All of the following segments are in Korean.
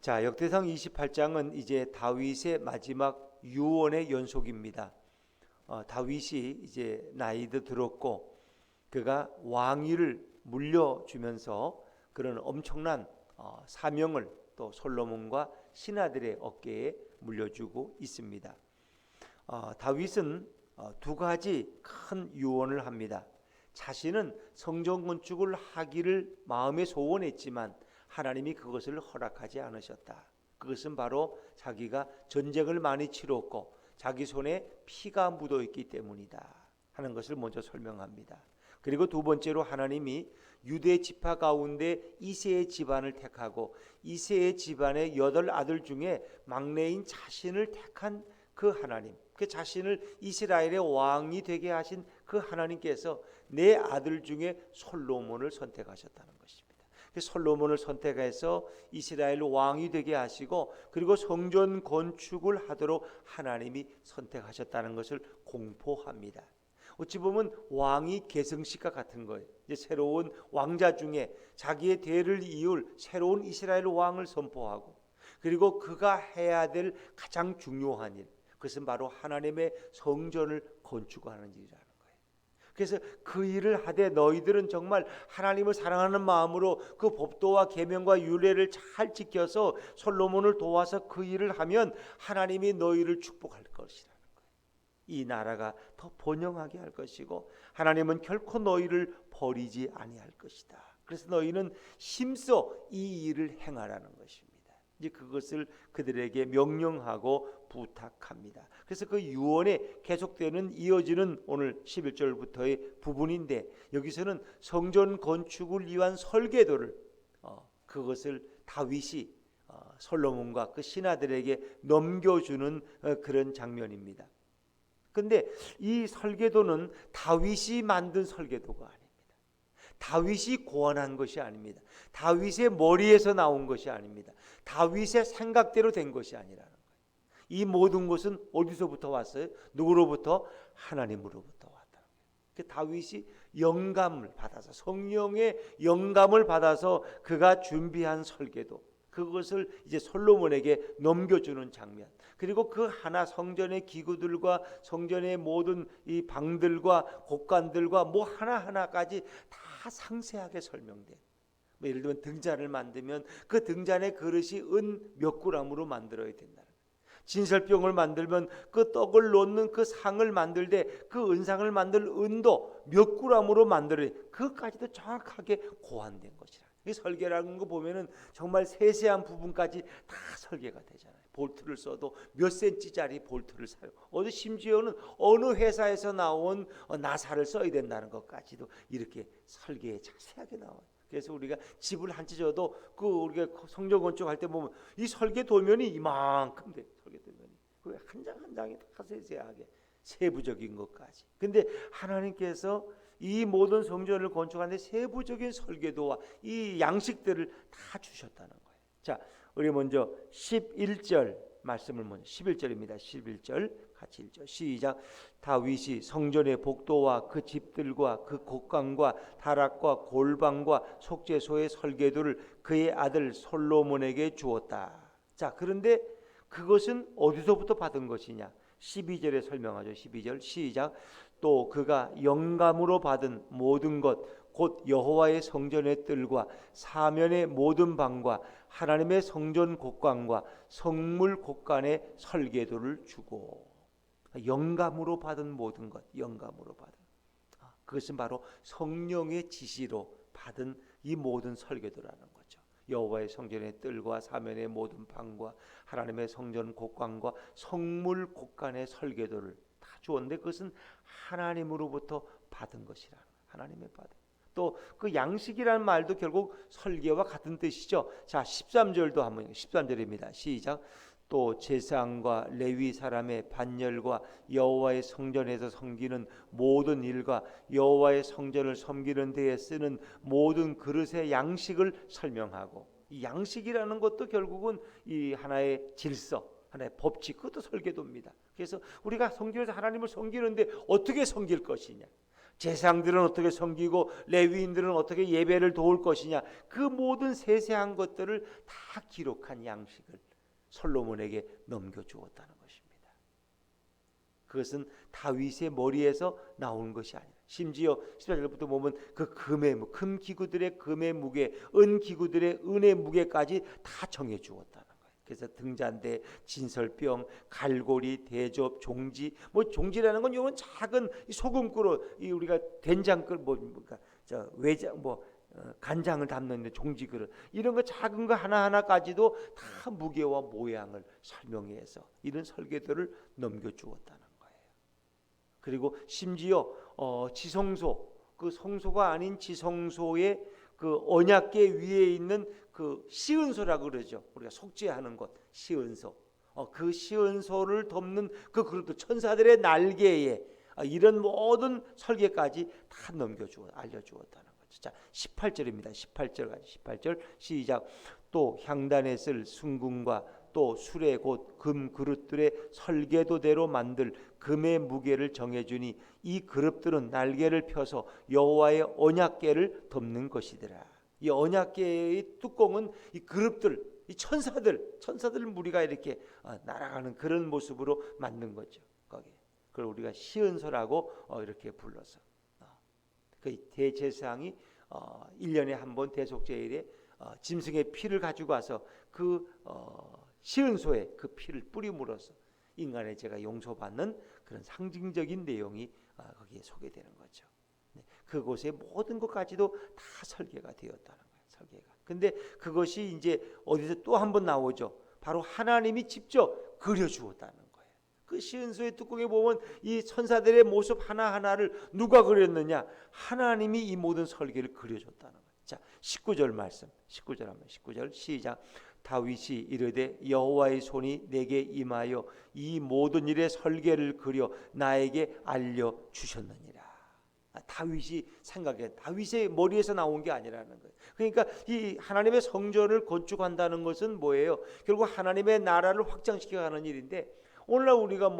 자, 역대상 28장은 이제 다윗의 마지막 유언의 연속입니다. 다윗이 이제 나이도 들었고 그가 왕위를 물려주면서 그런 엄청난 사명을 또 솔로몬과 신하들의 어깨에 물려주고 있습니다. 다윗은 두 가지 큰 유언을 합니다. 자신은 성전 건축을 하기를 마음에 소원했지만 하나님이 그것을 허락하지 않으셨다. 그것은 바로 자기가 전쟁을 많이 치렀고 자기 손에 피가 묻어 있기 때문이다 하는 것을 먼저 설명합니다. 그리고 두 번째로 하나님이 유대 지파 가운데 이새의 집안을 택하고 이새의 집안의 8 아들 중에 막내인 자신을 택한 그 하나님, 그 자신을 이스라엘의 왕이 되게 하신 그 하나님께서 내 아들 중에 솔로몬을 선택하셨다는 것입니다. 솔로몬을 선택해서 이스라엘 왕이 되게 하시고 그리고 성전 건축을 하도록 하나님이 선택하셨다는 것을 공포합니다. 어찌 보면 왕이 계승식과 같은 거예요. 이제 새로운 왕자 중에 자기의 대를 이을 새로운 이스라엘 왕을 선포하고 그리고 그가 해야 될 가장 중요한 일, 그것은 바로 하나님의 성전을 건축하는 일이라는 거예요. 그래서 그 일을 하되 너희들은 정말 하나님을 사랑하는 마음으로 그 법도와 계명과 율례를 잘 지켜서 솔로몬을 도와서 그 일을 하면 하나님이 너희를 축복할 것이라는 거예요. 이 나라가 더 번영하게 할 것이고 하나님은 결코 너희를 버리지 아니할 것이다. 그래서 너희는 힘써 이 일을 행하라는 것입니다. 이제 그것을 그들에게 명령하고 부탁합니다. 그래서 그 유언에 계속되는 이어지는 오늘 11절부터의 부분인데 여기서는 성전 건축을 위한 설계도를 그것을 다윗이 솔로몬과 그 신하들에게 넘겨주는 그런 장면입니다. 그런데 이 설계도는 다윗이 만든 설계도가 아닙니다. 다윗이 고안한 것이 아닙니다. 다윗의 머리에서 나온 것이 아닙니다. 다윗의 생각대로 된 것이 아니라는 거예요. 이 모든 것은 어디서부터 왔어요? 누구로부터? 하나님으로부터 왔다는 거예요. 다윗이 영감을 받아서 성령의 영감을 받아서 그가 준비한 설계도, 그것을 이제 솔로몬에게 넘겨주는 장면. 그리고 그 하나 성전의 기구들과 성전의 모든 이 방들과 곡간들과 뭐 하나하나까지 다 상세하게 설명된. 예를 들면 등잔을 만들면 그 등잔의 그릇이 은 몇 그램으로 만들어야 된다는 거예요. 진설병을 만들면 그 떡을 놓는 그 상을 만들 때 그 은상을 만들 은도 몇 그램으로 만들어야 돼. 그것까지도 정확하게 고안된 것이라. 이 설계라는 거 보면은 정말 세세한 부분까지 다 설계가 되잖아요. 볼트를 써도 몇 센치짜리 볼트를 사요. 어디 심지어는 어느 회사에서 나온 나사를 써야 된다는 것까지도 이렇게 설계에 자세하게 나와요. 그래서 우리가 집을 한 채 져도 그 우리가 성전 건축할 때 보면 이 설계 도면이 이만큼 돼. 설계 도면이 그 한 장 한 장이 다 세세하게 세부적인 것까지. 근데 하나님께서 이 모든 성전을 건축하는데 세부적인 설계도와 이 양식들을 다 주셨다는 거예요. 자, 우리 먼저 11절 말씀을 먼저 11절입니다. 11절 같이 읽죠. 시작. 다윗이 성전의 복도와 그 집들과 그 곡간과 다락과 골방과 속죄소의 설계도를 그의 아들 솔로몬에게 주었다. 자, 그런데 그것은 어디서부터 받은 것이냐? 12절에 설명하죠. 12절 시작. 또 그가 영감으로 받은 모든 것 곧 여호와의 성전의 뜰과 사면의 모든 방과 하나님의 성전 곡간과 성물 곡간의 설계도를 주고, 영감으로 받은 모든 것, 영감으로 받은 그것은 바로 성령의 지시로 받은 이 모든 설계도라는 거죠. 여호와의 성전의 뜰과 사면의 모든 방과 하나님의 성전 곡간과 성물 곡간의 설계도를 다 주었는데 그것은 하나님으로부터 받은 것이라. 하나님의 받은. 또 그 양식이라는 말도 결국 설계와 같은 뜻이죠. 자, 13절도 한번 13절입니다. 시작. 또 제사장과 레위 사람의 반열과 여호와의 성전에서 섬기는 모든 일과 여호와의 성전을 섬기는 데에 쓰는 모든 그릇의 양식을 설명하고, 이 양식이라는 것도 결국은 이 하나의 질서, 하나의 법칙, 그것도 설계도입니다. 그래서 우리가 성전에서 하나님을 섬기는데 어떻게 섬길 것이냐, 제사장들은 어떻게 섬기고 레위인들은 어떻게 예배를 도울 것이냐, 그 모든 세세한 것들을 다 기록한 양식을 솔로몬에게 넘겨주었다는 것입니다. 그것은 다윗의 머리에서 나오는 것이 아니라, 심지어 14절부터 보면 그 금 기구들의 금의 무게, 은 기구들의 은의 무게까지 다 정해주었다는 거예요. 그래서 등잔대, 진설병, 갈고리, 대접, 종지, 종지라는 건 이런 작은 소금그릇, 이 우리가 된장그릇, 외장, 간장을 담는 종지 그릇, 이런 거 작은 거 하나하나까지도 다 무게와 모양을 설명해서 이런 설계도를 넘겨주었다는 거예요. 그리고 심지어 지성소, 그 성소가 아닌 지성소의 그 언약궤 위에 있는 그 시은소라고 그러죠. 우리가 속죄하는 곳, 시은소. 그 시은소를 덮는 그 그릇도 천사들의 날개에 이런 모든 설계까지 다 알려주었다는 거죠. 자, 18절입니다. 18절 시작. 또 향단에 쓸 순금과 또 수레 곧 금 그릇들의 설계도대로 만들 금의 무게를 정해주니 이 그릇들은 날개를 펴서 여호와의 언약궤를 덮는 것이더라. 이 언약궤의 뚜껑은 이 그릇들, 이 천사들 무리가 이렇게 날아가는 그런 모습으로 만든 거죠. 거기 그걸 우리가 시은소라고 이렇게 불러서 그 대제사장이 1년에 한 번 대속제일에 짐승의 피를 가지고 와서 그 시은소에 그 피를 뿌림으로써 인간의 죄가 용서받는 그런 상징적인 내용이 거기에 소개되는 거죠. 그곳의 모든 것까지도 다 설계가 되었다는 거예요. 설계가. 근데 그것이 이제 어디서 또 한 번 나오죠. 바로 하나님이 직접 그려주었다는 거예요. 그 시은소의 뚜껑에 보면 이 천사들의 모습 하나하나를 누가 그렸느냐? 하나님이 이 모든 설계를 그려줬다는 거예요. 자, 19절 말씀. 19절 시작. 다윗이 이르되 여호와의 손이 내게 임하여 이 모든 일의 설계를 그려 나에게 알려 주셨느니라. 다윗이 생각해, 다윗의 머리에서 나온 게 아니라는 거예요. 그러니까 이 하나님의 성전을 건축한다는 것은 뭐예요? 결국 하나님의 나라를 확장시켜가는 일인데, 오늘날 우리가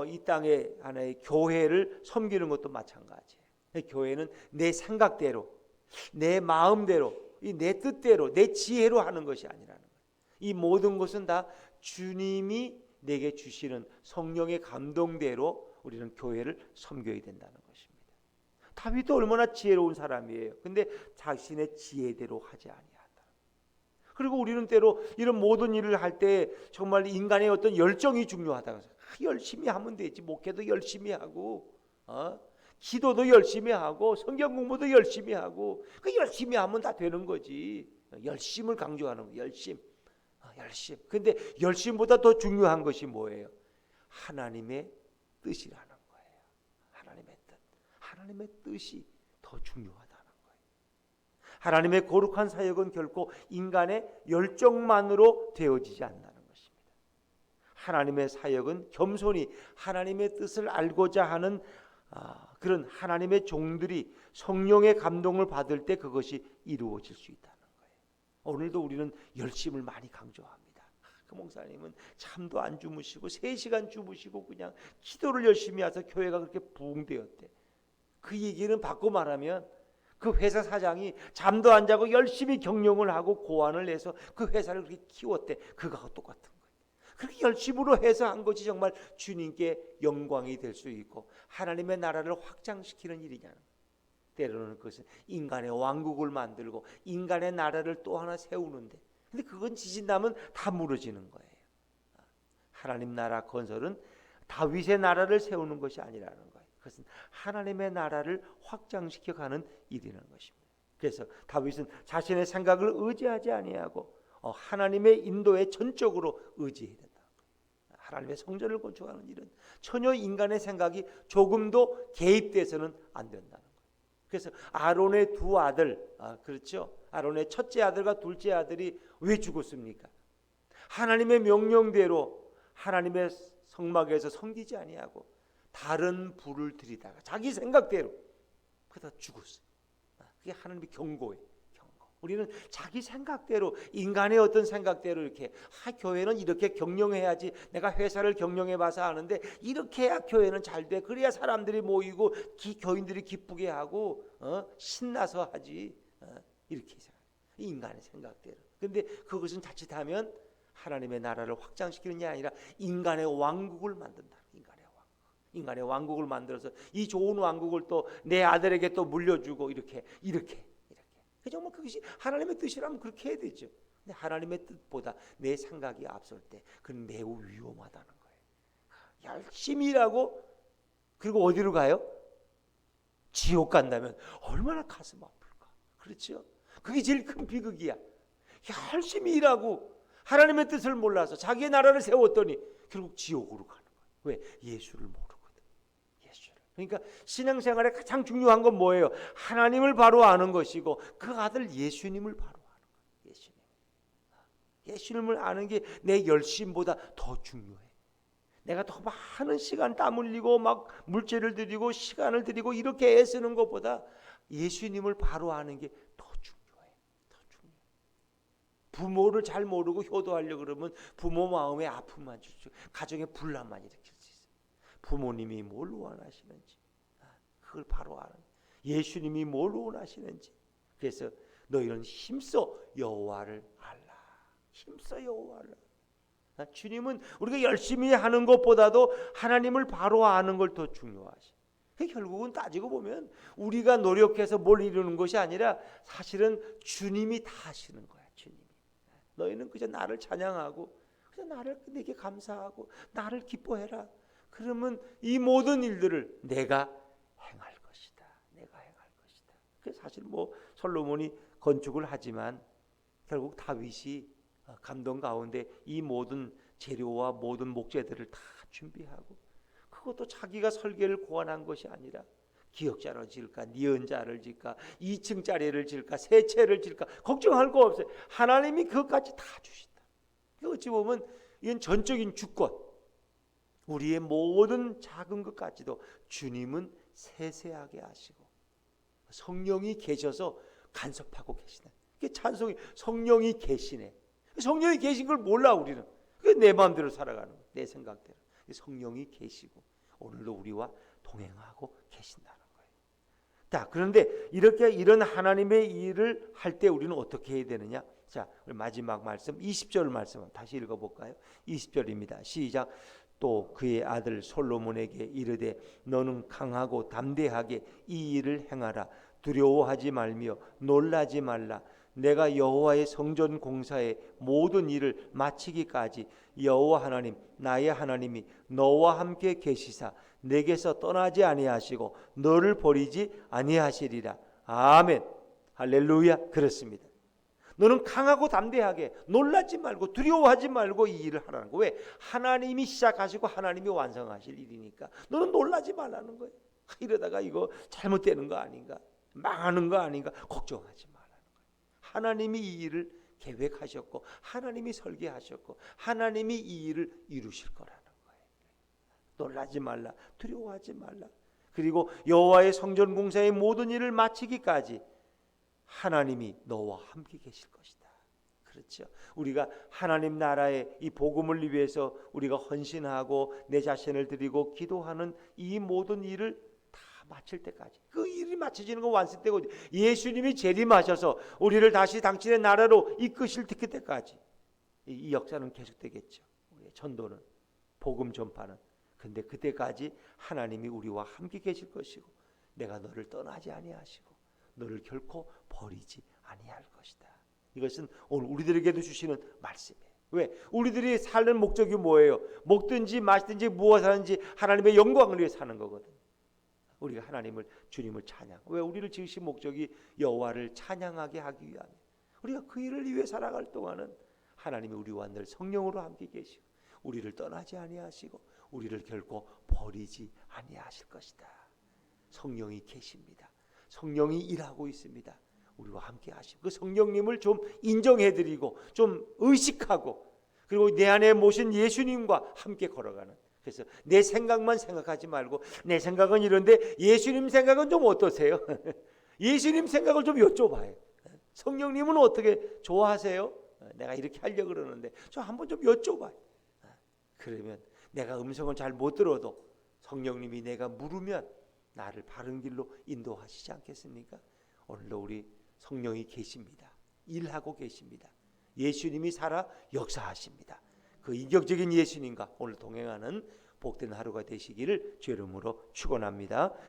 이 땅에 하나의 교회를 섬기는 것도 마찬가지예요. 교회는 내 생각대로, 내 마음대로, 내 뜻대로, 내 지혜로 하는 것이 아니라는 거예요. 이 모든 것은 다 주님이 내게 주시는 성령의 감동대로 우리는 교회를 섬겨야 된다는 것입니다. 다윗도 얼마나 지혜로운 사람이에요. 근데 자신의 지혜대로 하지 아니한다. 그리고 우리는 때로 이런 모든 일을 할 때 정말 인간의 어떤 열정이 중요하다고 해서 열심히 하면 되지. 목회도 열심히 하고 기도도 열심히 하고 성경 공부도 열심히 하고 그 열심히 하면 다 되는 거지. 열심을 강조하는 거예요. 열심. 근데 열심보다 더 중요한 것이 뭐예요? 하나님의 뜻이라는 거예요. 하나님의 뜻이 더 중요하다는 거예요. 하나님의 거룩한 사역은 결코 인간의 열정만으로 되어지지 않는다는 것입니다. 하나님의 사역은 겸손히 하나님의 뜻을 알고자 하는 그런 하나님의 종들이 성령의 감동을 받을 때 그것이 이루어질 수 있다는 거예요. 오늘도 우리는 열심을 많이 강조합니다. 그 목사님은 잠도 안 주무시고 3시간 주무시고 그냥 기도를 열심히 해서 교회가 그렇게 부흥되었대. 그 얘기는 바꿔 말하면 그 회사 사장이 잠도 안 자고 열심히 경영을 하고 고안을 해서 그 회사를 그렇게 키웠대. 그거하고 똑같은 거예요. 그렇게 열심으로 해서 한 것이 정말 주님께 영광이 될 수 있고 하나님의 나라를 확장시키는 일이냐는 거예요. 때로는 그것은 인간의 왕국을 만들고 인간의 나라를 또 하나 세우는데, 근데 그건 지진나면 다 무너지는 거예요. 하나님 나라 건설은 다윗의 나라를 세우는 것이 아니라는 거예요. 그것은 하나님의 나라를 확장시켜가는 일이라는 것입니다. 그래서 다윗은 자신의 생각을 의지하지 아니하고 하나님의 인도에 전적으로 의지해야 된다. 하나님의 성전을 건축하는 일은 전혀 인간의 생각이 조금도 개입돼서는 안 된다는 거예요. 그래서 아론의 두 아들, 그렇죠? 아론의 첫째 아들과 둘째 아들이 왜 죽었습니까? 하나님의 명령대로 하나님의 성막에서 섬기지 아니하고 다른 불을 들이다가 자기 생각대로 그러다 죽었어요. 그게 하나님의 경고예요. 경고. 우리는 자기 생각대로, 인간의 어떤 생각대로 이렇게 교회는 이렇게 경영해야지, 내가 회사를 경영해봐서 아는데 이렇게 해야 교회는 잘 돼, 그래야 사람들이 모이고 교인들이 기쁘게 하고 신나서 하지, 이렇게 생각, 인간의 생각대로. 근데 그것은 자칫하면 하나님의 나라를 확장시키는 게 아니라 인간의 왕국을 만든다. 인간의 왕국을 만들어서 이 좋은 왕국을 또 내 아들에게 또 물려주고 이렇게. 정말 그것이 하나님의 뜻이라면 그렇게 해야 되죠. 근데 하나님의 뜻보다 내 생각이 앞설 때 그건 매우 위험하다는 거예요. 열심히 일하고 그리고 어디로 가요? 지옥 간다면 얼마나 가슴 아플까. 그렇죠? 그게 제일 큰 비극이야. 열심히 일하고 하나님의 뜻을 몰라서 자기의 나라를 세웠더니 결국 지옥으로 가는 거예요. 왜? 예수를 모르거든. 그러니까 신앙생활에 가장 중요한 건 뭐예요? 하나님을 바로 아는 것이고 그 아들 예수님을 바로 아는 거예요. 예수님을 아는 게 내 열심보다 더 중요해. 내가 더 많은 시간 땀 흘리고 막 물질을 들이고 시간을 들이고 이렇게 애쓰는 것보다 예수님을 바로 아는 게 더 중요해. 부모를 잘 모르고 효도하려고 그러면 부모 마음에 아픔만 주죠. 가정에 분란만 일으킬 수 있어요. 부모님이 뭘 원하시는지 그걸 바로 아는, 예수님이 뭘 원하시는지. 그래서 너희는 힘써 여호와를 알라. 힘써 여호와를 알라. 주님은 우리가 열심히 하는 것보다도 하나님을 바로 아는 걸 더 중요하시. 결국은 따지고 보면 우리가 노력해서 뭘 이루는 것이 아니라 사실은 주님이 다 하시는 거야. 주님이. 너희는 그저 나를 찬양하고 그저 나를 내게 감사하고 나를 기뻐해라. 그러면 이 모든 일들을 내가 행할 것이다. 내가 행할 것이다. 그래서 사실 뭐 솔로몬이 건축을 하지만 결국 다윗이 감동 가운데 이 모든 재료와 모든 목재들을 다 준비하고, 그것도 자기가 설계를 고안한 것이 아니라 기역자를 지을까, 니은자를 지을까, 2층짜리를 지을까, 세 채를 지을까 걱정할 거 없어요. 하나님이 그것까지 다 주신다. 어찌 보면 이건 전적인 주권. 우리의 모든 작은 것까지도 주님은 세세하게 하시고 성령이 계셔서 간섭하고 계시네. 그게 찬송이, 성령이 계시네. 성령이 계신 걸 몰라 우리는. 그게 내 마음대로 살아가는 거야. 내 생각대로. 성령이 계시고 오늘도 우리와 동행하고 계신다는 거예요. 자, 그런데 이렇게 이런 하나님의 일을 할 때 우리는 어떻게 해야 되느냐? 자, 마지막 말씀 20절 말씀 다시 읽어볼까요? 20절입니다. 시작. 또 그의 아들 솔로몬에게 이르되 너는 강하고 담대하게 이 일을 행하라. 두려워하지 말며 놀라지 말라. 내가 여호와의 성전 공사의 모든 일을 마치기까지 여호와 하나님 나의 하나님이 너와 함께 계시사 내게서 떠나지 아니하시고 너를 버리지 아니하시리라. 아멘. 할렐루야. 그렇습니다. 너는 강하고 담대하게 놀라지 말고 두려워하지 말고 이 일을 하라는 거예요. 왜? 하나님이 시작하시고 하나님이 완성하실 일이니까 너는 놀라지 말라는 거예요. 이러다가 이거 잘못되는 거 아닌가, 망하는 거 아닌가 걱정하지 말라는 거예요. 하나님이 이 일을 계획하셨고 하나님이 설계하셨고 하나님이 이 일을 이루실 거라는 거예요. 놀라지 말라, 두려워하지 말라. 그리고 여호와의 성전 공사의 모든 일을 마치기까지 하나님이 너와 함께 계실 것이다. 그렇죠. 우리가 하나님 나라의 이 복음을 위해서 우리가 헌신하고 내 자신을 드리고 기도하는 이 모든 일을 다 마칠 때까지, 그 일이 마쳐지는 건 완성되고 예수님이 재림하셔서 우리를 다시 당신의 나라로 이끄실 때까지 이 역사는 계속되겠죠. 우리의 전도는, 복음 전파는. 근데 그때까지 하나님이 우리와 함께 계실 것이고 내가 너를 떠나지 아니하시고 너를 결코 버리지 아니할 것이다. 이것은 오늘 우리들에게도 주시는 말씀이에요. 왜? 우리들이 사는 목적이 뭐예요? 먹든지 마시든지 무엇을 하든지 하나님의 영광을 위해 사는 거거든. 우리가 하나님을, 주님을 찬양. 왜? 우리를 지으신 목적이 여호와를 찬양하게 하기 위함이에요. 우리가 그 일을 위해 살아갈 동안은 하나님이 우리와 늘 성령으로 함께 계시고 우리를 떠나지 아니하시고 우리를 결코 버리지 아니하실 것이다. 성령이 계십니다. 성령이 일하고 있습니다. 우리와 함께 하시고 그 성령님을 좀 인정해드리고 좀 의식하고 그리고 내 안에 모신 예수님과 함께 걸어가는. 그래서 내 생각만 생각하지 말고 내 생각은 이런데 예수님 생각은 좀 어떠세요? 예수님 생각을 좀 여쭤봐요. 성령님은 어떻게 좋아하세요? 내가 이렇게 하려고 그러는데 저 한번 좀 여쭤봐요. 그러면 내가 음성을 잘 못 들어도 성령님이 내가 물으면 나를 바른 길로 인도하시지 않겠습니까? 오늘도 우리 성령이 계십니다. 일하고 계십니다. 예수님이 살아 역사하십니다. 그 이격적인 예수님과 오늘 동행하는 복된 하루가 되시기를 주의 이름으로 축원합니다.